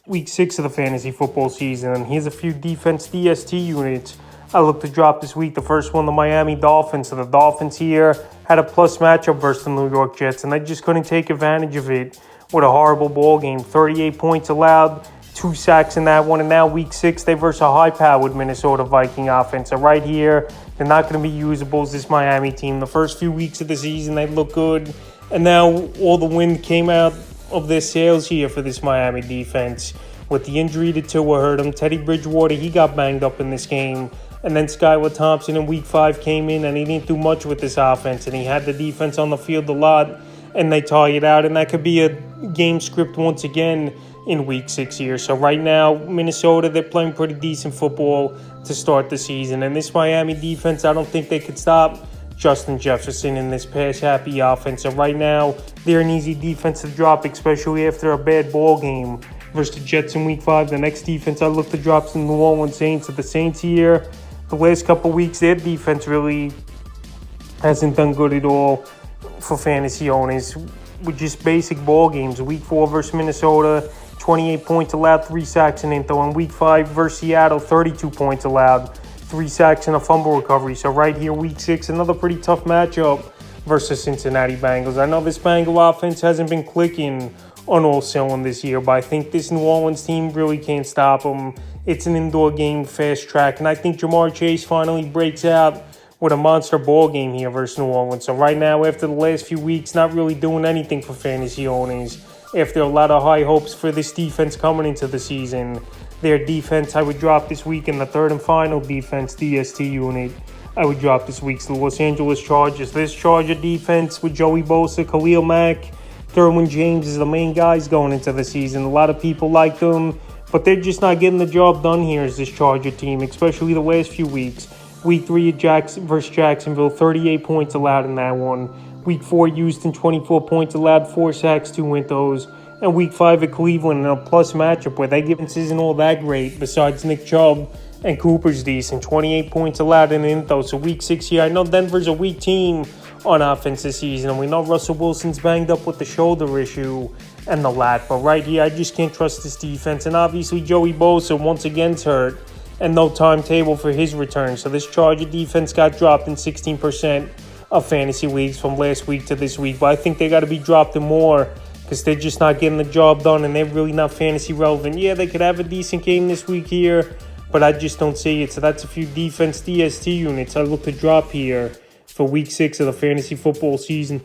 week 6 of the fantasy football season. And here's a few defense DST units I look to drop this week. The first one, the Miami Dolphins. So the Dolphins here had a plus matchup versus the New York Jets, and they just couldn't take advantage of it with a horrible ball game. 38 points allowed, 2 sacks in that one. And now week 6, they versus a high-powered Minnesota Viking offense. So right here, they're not going to be usable as this Miami team. The first few weeks of the season, they look good. And now all the wind came out of their sails here for this Miami defense. With the injury to Tua hurt him, Teddy Bridgewater, he got banged up in this game. And then Skylar Thompson in week 5 came in, and he didn't do much with this offense. And he had the defense on the field a lot, and they tired out. And that could be a game script once again in week 6 here. So right now, Minnesota, they're playing pretty decent football to start the season. And this Miami defense, I don't think they could stop Justin Jefferson in this pass-happy offense. So right now, they're an easy defense to drop, especially after a bad ball game versus the Jets in week 5. The next defense I look to drop is the New Orleans Saints. So the Saints here, the last couple weeks, their defense really hasn't done good at all for fantasy owners with just basic ball games. Week 4 versus Minnesota, 28 points allowed, 3 sacks in Intel. In week 5 versus Seattle, 32 points allowed, 3 sacks and a fumble recovery. So right here, week 6, another pretty tough matchup versus Cincinnati Bengals. I know this Bengal offense hasn't been clicking on all cylinders this year, but I think this New Orleans team really can't stop them. It's an indoor game, fast track, and I think Jamar Chase finally breaks out with a monster ball game here versus New Orleans. So right now, after the last few weeks, not really doing anything for fantasy owners. After a lot of high hopes for this defense coming into the season, their defense I would drop this week in the third and final defense DST unit I would drop this week's the Los Angeles Chargers. This Charger defense with Joey Bosa, Khalil Mack, Derwin James is the main guys going into the season. A lot of people like them, but they're just not getting the job done here as this Charger team, especially the last few weeks. Week 3 versus Jacksonville, 38 points allowed in that one. Week 4, Houston, 24 points allowed, 4 sacks, 2 windows. And week 5 at Cleveland in a plus matchup where their defense isn't all that great besides Nick Chubb and Cooper's decent. 28 points allowed in Intel. So week 6 here, I know Denver's a weak team on offense this season, and we know Russell Wilson's banged up with the shoulder issue and the lat. But right here, I just can't trust this defense. And obviously, Joey Bosa once again's hurt and no timetable for his return. So this Charger defense got dropped in 16% of fantasy leagues from last week to this week. But I think they got to be dropped in more because they're just not getting the job done and they're really not fantasy relevant. Yeah, they could have a decent game this week here, but I just don't see it. So that's a few defense DST units I look to drop here for week 6 of the fantasy football season.